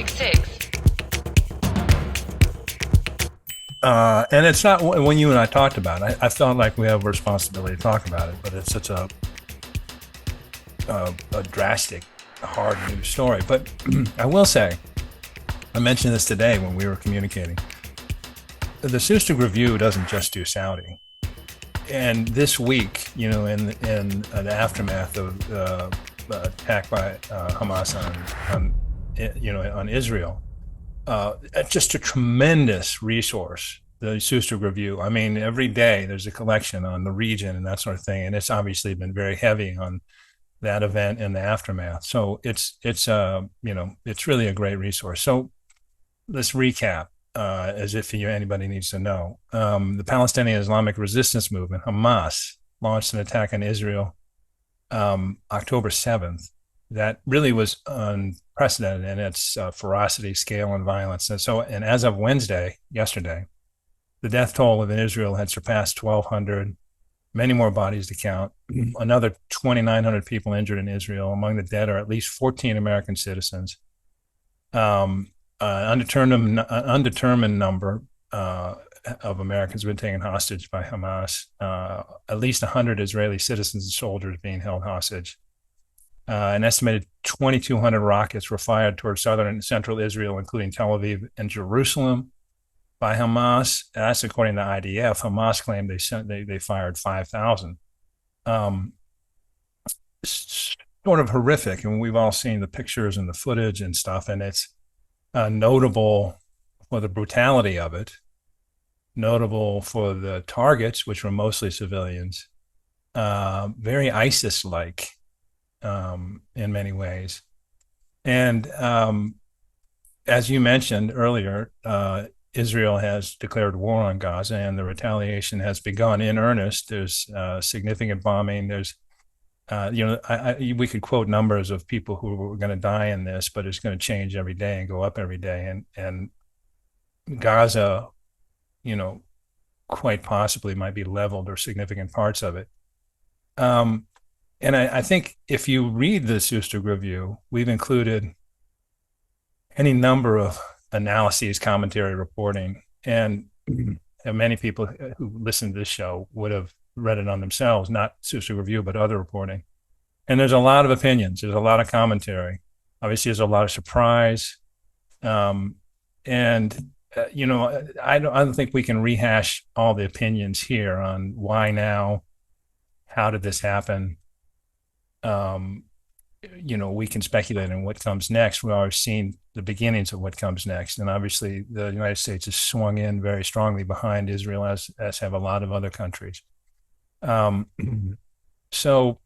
666. And it's not when you and I talked about it. I felt like we have a responsibility to talk about it, but it's such a drastic, hard news story. But I will say, I mentioned this today when we were communicating. The Acoustic Review doesn't just do Saudi. And this week, in the aftermath of the attack by Hamas on Israel, just a tremendous resource, the Acoustic Review. I mean, every day there's a collection on the region and that sort of thing, and it's obviously been very heavy on that event and the aftermath. So it's really a great resource. So let's recap. As if anybody needs to know. The Palestinian Islamic Resistance Movement, Hamas, launched an attack on Israel October 7th. That really was unprecedented in its ferocity, scale, and violence. And as of Wednesday, yesterday, the death toll in Israel had surpassed 1,200, many more bodies to count. Another 2,900 people injured in Israel. Among the dead are at least 14 American citizens. Undetermined number of Americans have been taken hostage by Hamas. At least 100 Israeli citizens and soldiers being held hostage. An estimated 2,200 rockets were fired towards southern and central Israel, including Tel Aviv and Jerusalem, by Hamas. That's according to IDF. Hamas claimed they fired 5,000. Sort of horrific, and we've all seen the pictures and the footage and stuff, and it's notable for the brutality of it, notable for the targets, which were mostly civilians, very ISIS-like in many ways. And as you mentioned earlier, Israel has declared war on Gaza, and the retaliation has begun in earnest. There's significant bombing. There's we could quote numbers of people who were going to die in this, but it's going to change every day and go up every day. And Gaza, quite possibly might be leveled, or significant parts of it. And I think if you read the Acoustic Review, we've included any number of analyses, commentary, reporting, and many people who listen to this show would have read it on themselves, not Acoustic Review, but other reporting. And there's a lot of opinions. There's a lot of commentary. Obviously, there's a lot of surprise. I don't think we can rehash all the opinions here on why now, how did this happen. We can speculate on what comes next. We've already seen the beginnings of what comes next. And obviously, the United States has swung in very strongly behind Israel, as have a lot of other countries. So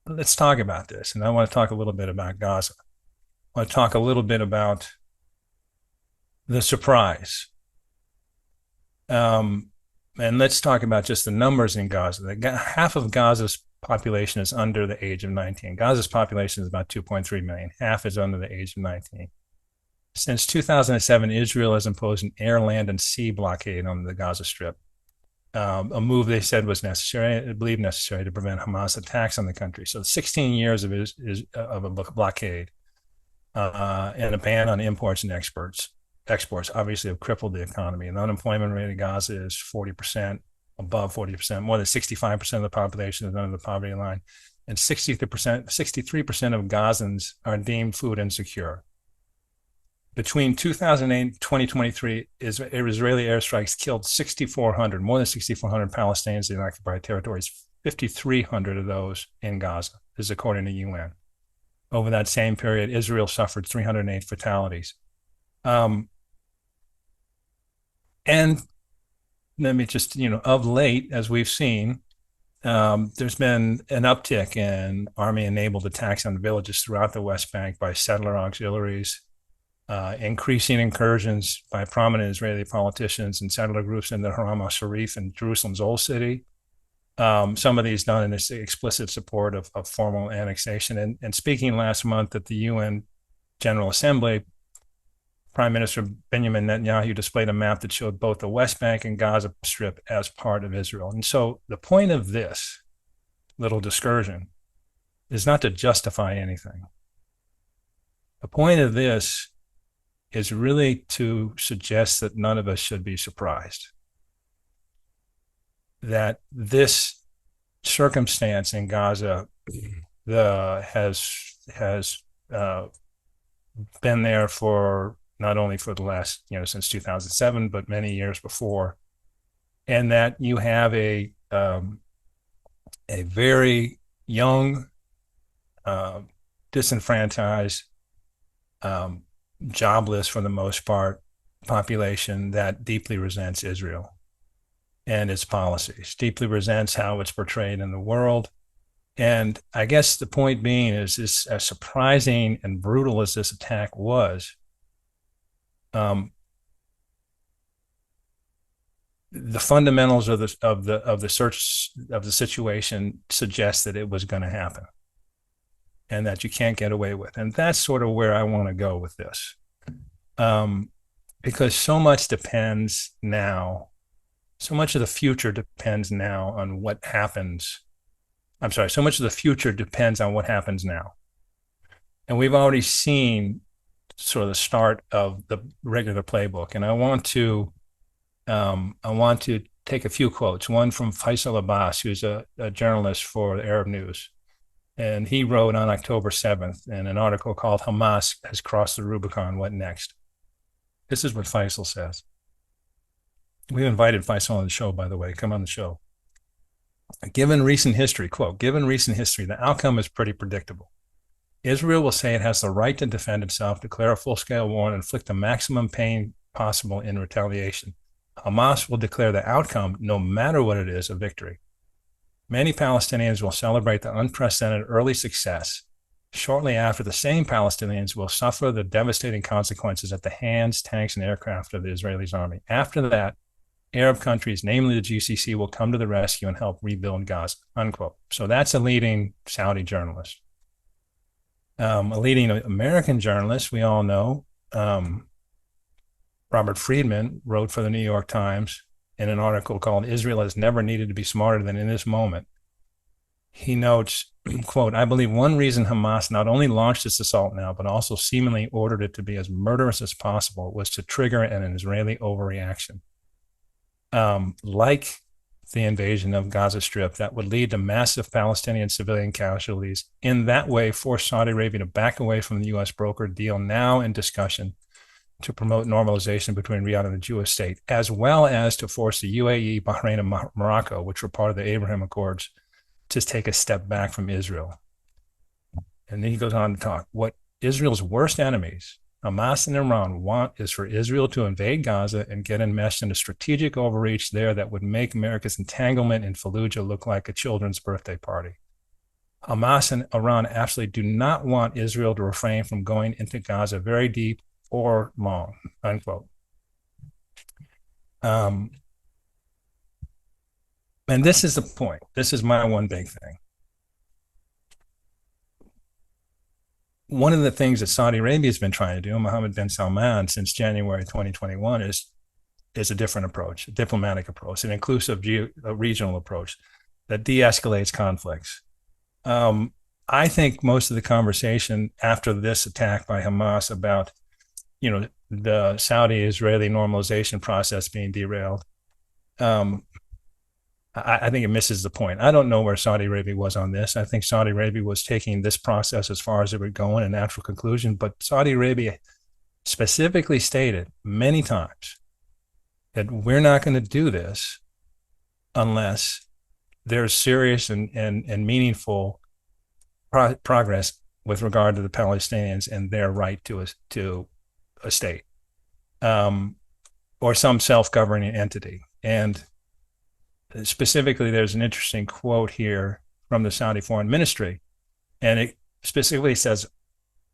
let's talk about this. And I want to talk a little bit about Gaza. I want to talk a little bit about the surprise. And let's talk about just the numbers in Gaza. Half of Gaza's population is under the age of 19. Gaza's population is about 2.3 million. Half is under the age of 19. Since 2007, Israel has imposed an air, land, and sea blockade on the Gaza Strip. A move they said was necessary, I believe necessary, to prevent Hamas attacks on the country. So 16 years of a blockade and a ban on imports and exports obviously have crippled the economy. And the unemployment rate in Gaza is 40%, above 40%. More than 65% of the population is under the poverty line. And 63% of Gazans are deemed food insecure. Between 2008 and 2023, Israeli airstrikes killed 6,400, more than 6,400 Palestinians in occupied territories, 5,300 of those in Gaza. This is according to UN. Over that same period, Israel suffered 308 fatalities. And let me just, of late, as we've seen, there's been an uptick in army-enabled attacks on villages throughout the West Bank by settler auxiliaries, increasing incursions by prominent Israeli politicians and settler groups in the Haram al-Sharif and Jerusalem's Old City. Some of these done in this explicit support of formal annexation. And speaking last month at the UN General Assembly, Prime Minister Benjamin Netanyahu displayed a map that showed both the West Bank and Gaza Strip as part of Israel. And so the point of this little discursion is not to justify anything. The point of this is really to suggest that none of us should be surprised that this circumstance in Gaza has been there for not only for the last, since 2007, but many years before, and that you have a very young, uh, disenfranchised, um, jobless for the most part population that deeply resents Israel and its policies, deeply resents how it's portrayed in the world. And I guess the point being is, this, as surprising and brutal as this attack was, um, the fundamentals of the search of the situation suggest that it was going to happen, and that you can't get away with. And that's sort of where I want to go with this, because so much depends now. So much of the future depends now on what happens. I'm sorry. So much of the future depends on what happens now, and we've already seen sort of the start of the regular playbook. And I want to take a few quotes. One from Faisal Abbas, who's a journalist for Arab News. And he wrote on October 7th in an article called "Hamas has crossed the Rubicon. What next?" This is what Faisal says. We invited Faisal on the show, by the way. Come on the show. Given recent history, quote, given recent history, the outcome is pretty predictable. Israel will say it has the right to defend itself, declare a full-scale war, and inflict the maximum pain possible in retaliation. Hamas will declare the outcome, no matter what it is, a victory. Many Palestinians will celebrate the unprecedented early success. Shortly after, the same Palestinians will suffer the devastating consequences at the hands, tanks, and aircraft of the Israeli army. After that, Arab countries, namely the GCC, will come to the rescue and help rebuild Gaza, unquote. So that's a leading Saudi journalist. A leading American journalist, we all know, Robert Friedman, wrote for the New York Times in an article called "Israel has never needed to be smarter than in this moment." He notes, quote, "I believe one reason Hamas not only launched its assault now, but also seemingly ordered it to be as murderous as possible, was to trigger an Israeli overreaction. Like the invasion of Gaza Strip, that would lead to massive Palestinian civilian casualties. In that way, force Saudi Arabia to back away from the U.S. brokered deal now in discussion to promote normalization between Riyadh and the Jewish state, as well as to force the UAE, Bahrain, and Morocco, which were part of the Abraham Accords, to take a step back from Israel." And then he goes on to talk, what Israel's worst enemies, Hamas and Iran, want is for Israel to invade Gaza and get enmeshed in a strategic overreach there that would make America's entanglement in Fallujah look like a children's birthday party. Hamas and Iran absolutely do not want Israel to refrain from going into Gaza very deep or long, unquote. And this is the point. This is my one big thing. One of the things that Saudi Arabia has been trying to do, Mohammed bin Salman, since January 2021, is a different approach, a diplomatic approach, an inclusive regional approach that de-escalates conflicts. I think most of the conversation after this attack by Hamas about, the Saudi-Israeli normalization process being derailed, I think it misses the point. I don't know where Saudi Arabia was on this. I think Saudi Arabia was taking this process as far as it would go in a natural conclusion. But Saudi Arabia specifically stated many times that we're not going to do this unless there's serious and meaningful progress with regard to the Palestinians and their right to a state, or some self-governing entity. And specifically, there's an interesting quote here from the Saudi Foreign Ministry, and it specifically says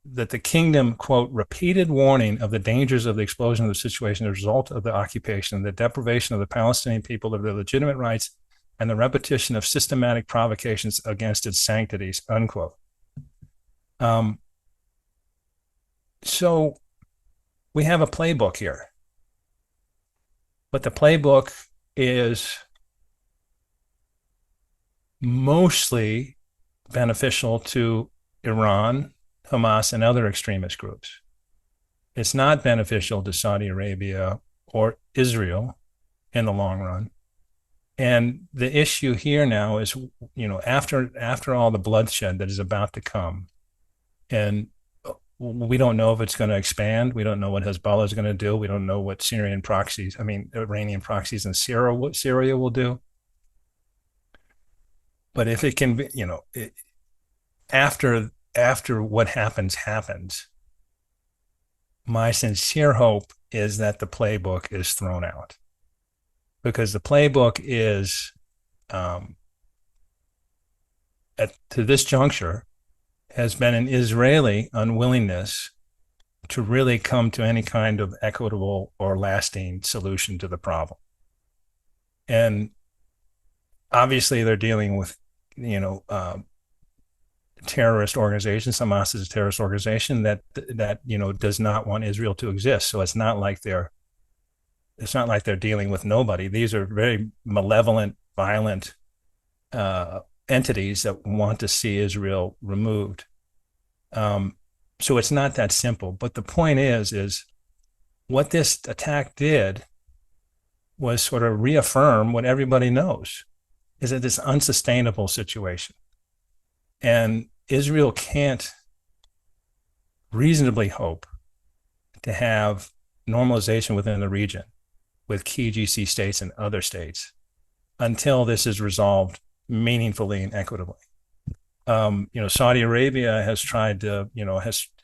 that the kingdom, quote, repeated warning of the dangers of the explosion of the situation as a result of the occupation, the deprivation of the Palestinian people of their legitimate rights, and the repetition of systematic provocations against its sanctities, unquote. So we have a playbook here, but the playbook is mostly beneficial to Iran, Hamas and other extremist groups. It's not beneficial to Saudi Arabia or Israel in the long run. And the issue here now is, after all the bloodshed that is about to come, and we don't know if it's going to expand. We don't know what Hezbollah is going to do. We don't know what Iranian proxies in Syria will do. But if it can be, after what happens, my sincere hope is that the playbook is thrown out, because the playbook is, to this juncture, has been an Israeli unwillingness to really come to any kind of equitable or lasting solution to the problem. And obviously they're dealing with, terrorist organizations. Hamas is a terrorist organization that does not want Israel to exist. So it's not like they're dealing with nobody. These are very malevolent, violent entities that want to see Israel removed. So it's not that simple. But the point is what this attack did was sort of reaffirm what everybody knows, is that this unsustainable situation. And Israel can't reasonably hope to have normalization within the region with key GC states and other states until this is resolved meaningfully and equitably. Saudi Arabia has tried to,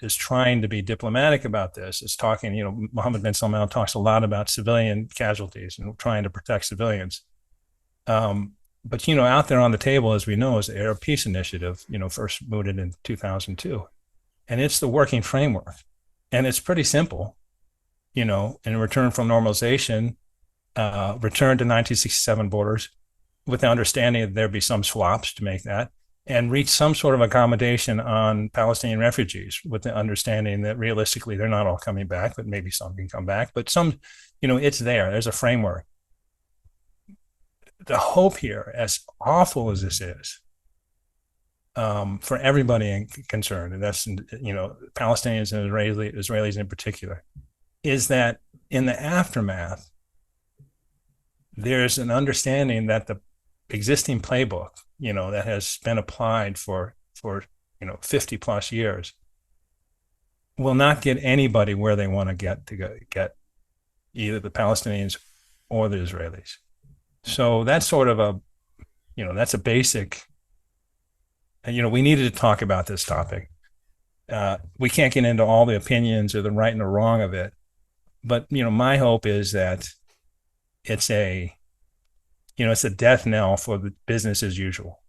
is trying to be diplomatic about this. It's talking, Mohammed bin Salman talks a lot about civilian casualties and trying to protect civilians. But, out there on the table, as we know, is the Arab Peace Initiative, first mooted in 2002. And it's the working framework. And it's pretty simple, in return from normalization, return to 1967 borders with the understanding that there'd be some swaps to make that, and reach some sort of accommodation on Palestinian refugees with the understanding that realistically they're not all coming back, but maybe some can come back. But some, it's there. There's a framework. The hope here, as awful as this is, for everybody concerned, and that's, Palestinians and Israelis in particular, is that in the aftermath, there's an understanding that the existing playbook, that has been applied for 50 plus years, will not get anybody where they want to get either the Palestinians or the Israelis. So that's sort of that's a basic, we needed to talk about this topic. We can't get into all the opinions or the right and the wrong of it, but, my hope is that it's a death knell for the business as usual,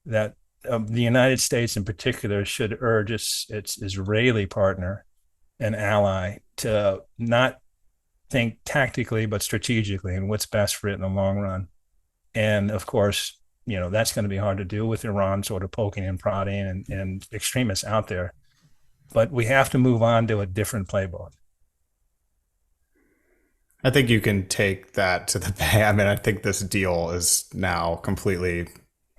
that the United States in particular should urge its Israeli partner and ally to not think tactically, but strategically, and what's best for it in the long run. And of course, that's going to be hard to do with Iran sort of poking and prodding and extremists out there. But we have to move on to a different playbook. I think you can take that to the bank. I mean, I think this deal is now completely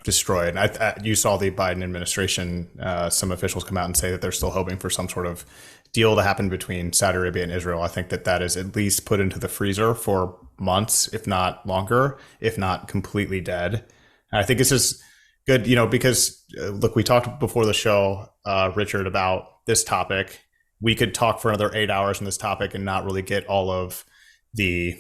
destroyed. You saw the Biden administration, some officials come out and say that they're still hoping for some sort of deal to happen between Saudi Arabia and Israel. I think that is at least put into the freezer for months, if not longer, if not completely dead. And I think this is good, because look, we talked before the show, Richard, about this topic. We could talk for another 8 hours on this topic and not really get all of the,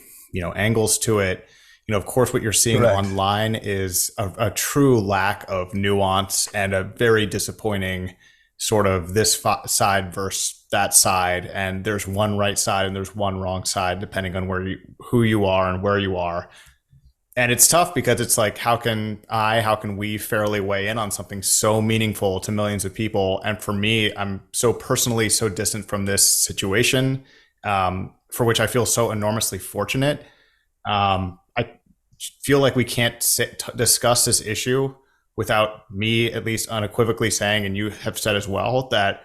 angles to it. Of course, what you're seeing Correct. Online is a true lack of nuance and a very disappointing sort of this side versus that side. And there's one right side and there's one wrong side, depending on who you are and where you are. And it's tough because it's like, how can we fairly weigh in on something so meaningful to millions of people? And for me, I'm so personally so distant from this situation, for which I feel so enormously fortunate. I feel like we can't discuss this issue without me at least unequivocally saying, and you have said as well, that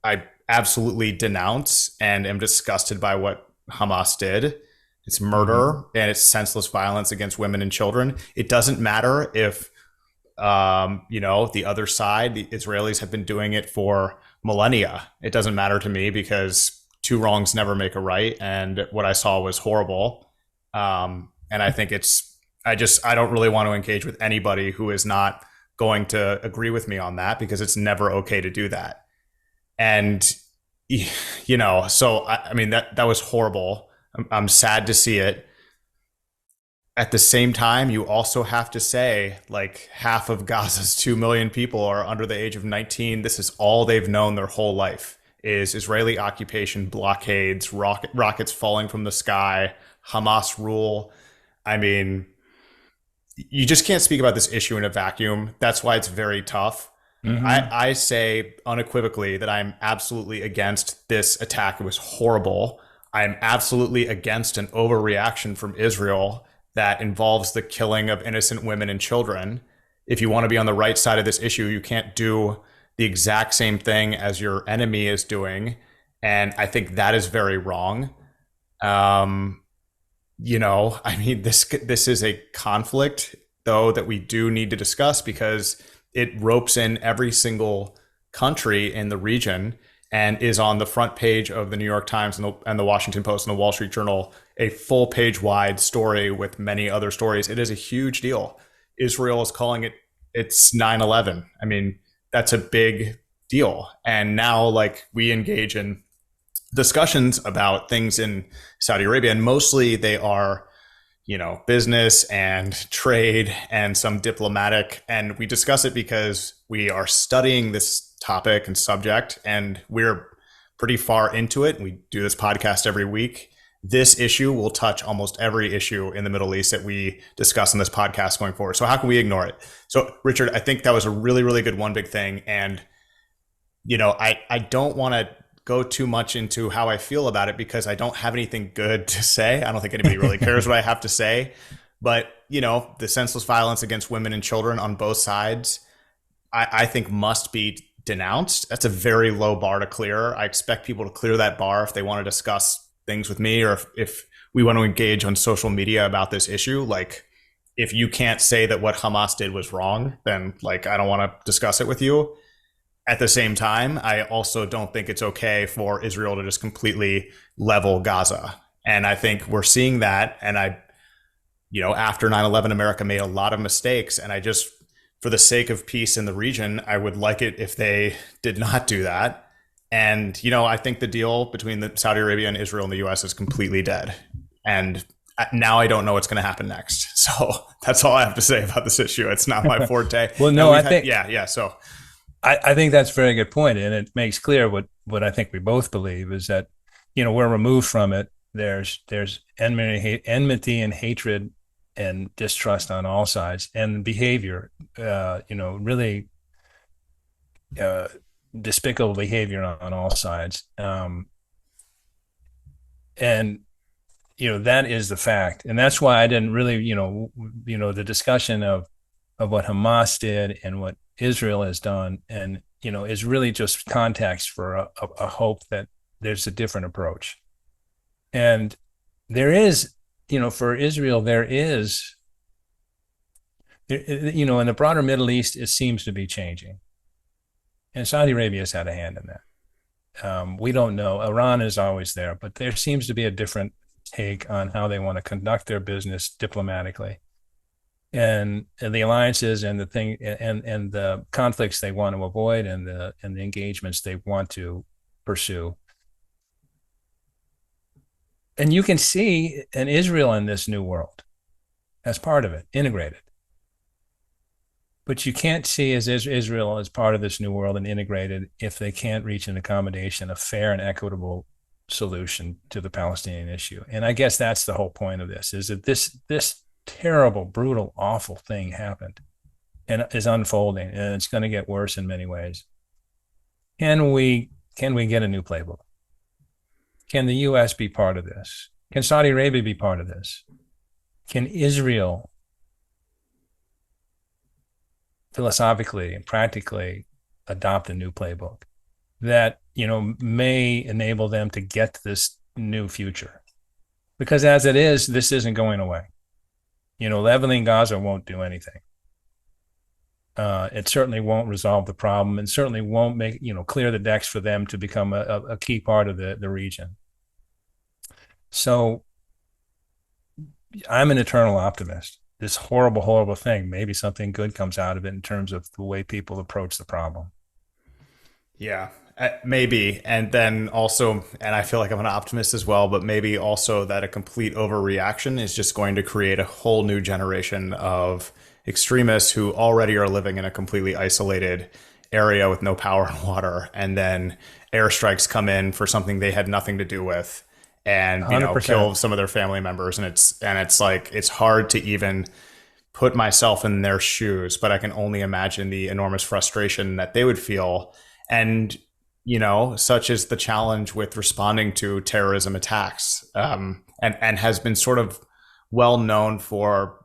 I absolutely denounce and am disgusted by what Hamas did. It's murder and it's senseless violence against women and children. It doesn't matter if The other side, the Israelis have been doing it for millennia. It doesn't matter to me because two wrongs never make a right. And what I saw was horrible. And I think I don't really want to engage with anybody who is not going to agree with me on that because it's never okay to do that. And, so I mean, that was horrible. I'm sad to see it. At the same time, you also have to say, like, half of Gaza's 2 million people are under the age of 19. This is all they've known their whole life is Israeli occupation, blockades, rockets falling from the sky, Hamas rule. I mean, you just can't speak about this issue in a vacuum. That's why it's very tough. Mm-hmm. I say unequivocally that I'm absolutely against this attack. It was horrible. I'm absolutely against an overreaction from Israel that involves the killing of innocent women and children. If you want to be on the right side of this issue, you can't do the exact same thing as your enemy is doing. And I think that is very wrong. I mean, this is a conflict, though, that we do need to discuss because it ropes in every single country in the region and is on the front page of the New York Times and the Washington Post and the Wall Street Journal, a full page wide story with many other stories. It is a huge deal. Israel is calling it's 9/11. I mean, that's a big deal. And now, like, we engage in discussions about things in Saudi Arabia, and mostly they are, business and trade and some diplomatic. And we discuss it because we are studying this topic and subject, and we're pretty far into it. We do this podcast every week. This issue will touch almost every issue in the Middle East that we discuss in this podcast going forward. So how can we ignore it? So, Richard, I think that was a really, really good one big thing. And, I don't want to go too much into how I feel about it because I don't have anything good to say. I don't think anybody really cares what I have to say. But, the senseless violence against women and children on both sides, I think must be denounced. That's a very low bar to clear. I expect people to clear that bar if they want to discuss things with me or if we want to engage on social media about this issue. Like, if you can't say that what Hamas did was wrong, then, like, I don't want to discuss it with you. At the same time, I also don't think it's okay for Israel to just completely level Gaza. And I think we're seeing that. And after 9/11, America made a lot of mistakes. And for the sake of peace in the region, I would like it if they did not do that. And, I think the deal between the Saudi Arabia and Israel and the U.S. is completely dead. And now I don't know what's going to happen next. So that's all I have to say about this issue. It's not my forte. Well, no, So I think that's a very good point, and it makes clear what I think we both believe is that we're removed from it. There's enmity and hatred and distrust on all sides, and behavior, really despicable behavior on all sides, and that is the fact, and that's why I didn't really the discussion of what Hamas did and what Israel has done, and is really just context for a hope that there's a different approach. And there is, for Israel, there is, in the broader Middle East, it seems to be changing, and Saudi Arabia has had a hand in that. We don't know. Iran is always there, but there seems to be a different take on how they want to conduct their business diplomatically. And the alliances and the conflicts they want to avoid and the engagements they want to pursue. And you can see an Israel in this new world as part of it, integrated. But you can't see as Israel as part of this new world and integrated if they can't reach an accommodation, a fair and equitable solution to the Palestinian issue. And I guess that's the whole point of this, is that this terrible, brutal, awful thing happened and is unfolding, and it's going to get worse in many ways. Can we get a new playbook? Can the U.S. be part of this? Can Saudi Arabia be part of this? Can Israel philosophically and practically adopt a new playbook that may enable them to get to this new future? Because as it is, this isn't going away. Leveling Gaza won't do anything. It certainly won't resolve the problem, and certainly won't make clear the decks for them to become a key part of the region. So I'm an eternal optimist. This horrible, horrible thing, maybe something good comes out of it in terms of the way people approach the problem. Yeah, maybe. And then also, and I feel like I'm an optimist as well, but maybe also that a complete overreaction is just going to create a whole new generation of extremists who already are living in a completely isolated area with no power and water. And then airstrikes come in for something they had nothing to do with and, 100%. kill some of their family members. And it's like, it's hard to even put myself in their shoes, but I can only imagine the enormous frustration that they would feel. And, such is the challenge with responding to terrorism attacks, and has been sort of well known for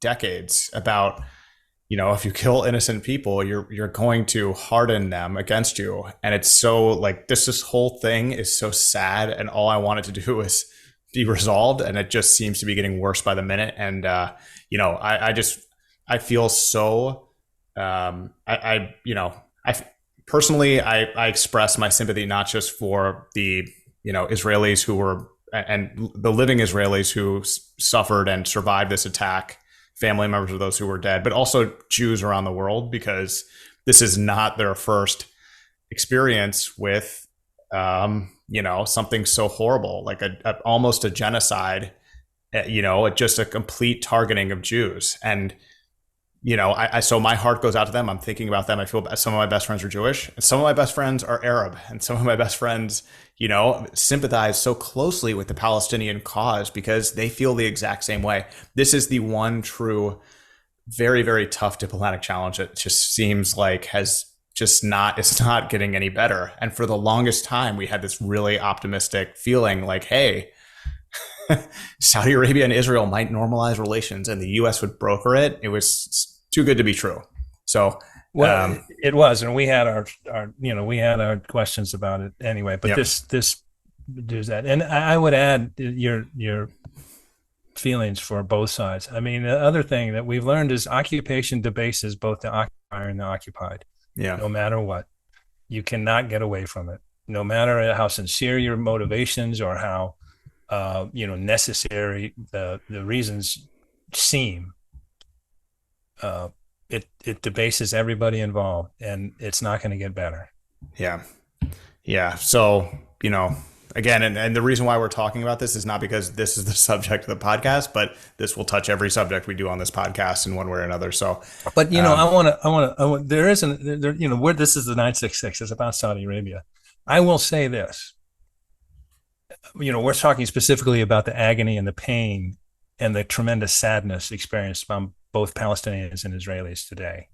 decades about, if you kill innocent people, you're going to harden them against you. And it's so like this whole thing is so sad. And all I wanted to do is be resolved. And it just seems to be getting worse by the minute. And, I feel so, I personally, I express my sympathy not just for the Israelis who were and the living Israelis who suffered and survived this attack, family members of those who were dead, but also Jews around the world, because this is not their first experience with something so horrible, like almost a genocide, just a complete targeting of Jews. And so my heart goes out to them. I'm thinking about them. I feel some of my best friends are Jewish, and some of my best friends are Arab, and some of my best friends, sympathize so closely with the Palestinian cause because they feel the exact same way. This is the one true, very, very tough diplomatic challenge that just seems like has just it's not getting any better. And for the longest time, we had this really optimistic feeling like, hey, Saudi Arabia and Israel might normalize relations and the U.S. would broker it. It was too good to be true. So, it was, and we had our questions about it anyway. But yep. this does that, and I would add your feelings for both sides. I mean, the other thing that we've learned is occupation debases both the occupier and the occupied. Yeah. No matter what, you cannot get away from it. No matter how sincere your motivations or how necessary the reasons seem. It debases everybody involved, and it's not going to get better. Yeah. So, again, and the reason why we're talking about this is not because this is the subject of the podcast, but this will touch every subject we do on this podcast in one way or another. So, but I want there isn't there, where this is the 966 is about Saudi Arabia. I will say this, we're talking specifically about the agony and the pain and the tremendous sadness experienced by both Palestinians and Israelis today.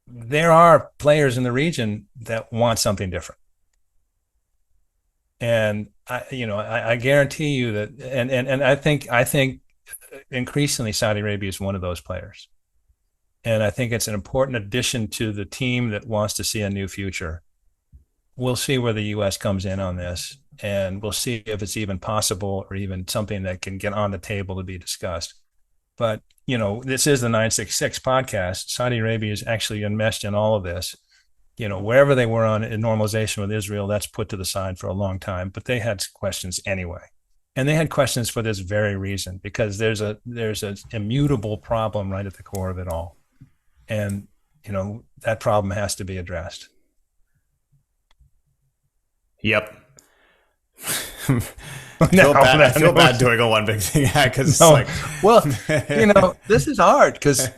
There are players in the region that want something different. And I guarantee you that, and I think increasingly Saudi Arabia is one of those players. And I think it's an important addition to the team that wants to see a new future. We'll see where the U.S. comes in on this, and we'll see if it's even possible or even something that can get on the table to be discussed. But, this is the 966 podcast. Saudi Arabia is actually enmeshed in all of this. Wherever they were on in normalization with Israel, that's put to the side for a long time, but they had questions anyway. And they had questions for this very reason, because there's an immutable problem right at the core of it all. And, that problem has to be addressed. Yep. I feel bad doing a one big thing because this is hard because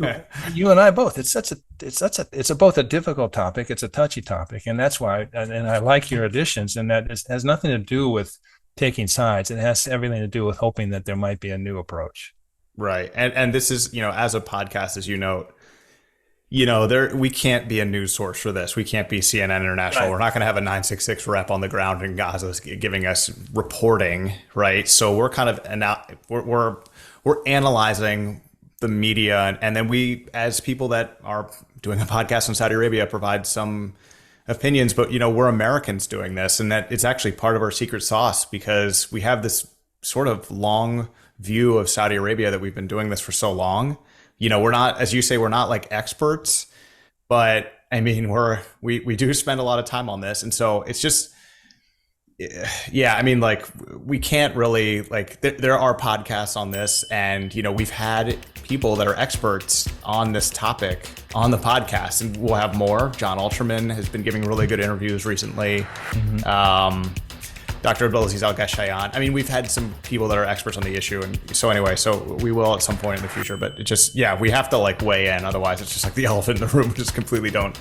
you and I both. It's both a difficult topic. It's a touchy topic, and that's why. And I like your additions, and that has nothing to do with taking sides. It has everything to do with hoping that there might be a new approach. Right, and this is as a podcast, as you note. We can't be a news source for this. We can't be CNN International. Right. We're not going to have a 966 rep on the ground in Gaza giving us reporting, right? So we're kind of we're analyzing the media, and then we, as people that are doing a podcast in Saudi Arabia, provide some opinions. But we're Americans doing this, and that it's actually part of our secret sauce because we have this sort of long view of Saudi Arabia that we've been doing this for so long. You know, we're not, as you say, we're not like experts, but I mean, we do spend a lot of time on this. And so it's just, yeah, I mean, like we can't really like, there are podcasts on this, and, you know, we've had people that are experts on this topic on the podcast, and we'll have more. John Alterman has been giving really good interviews recently. Dr. Abdulaziz Al-Ghashayyan. I mean, we've had some people that are experts on the issue. And so anyway, so we will at some point in the future, but it just, yeah, we have to like weigh in. Otherwise it's just like the elephant in the room. We just completely don't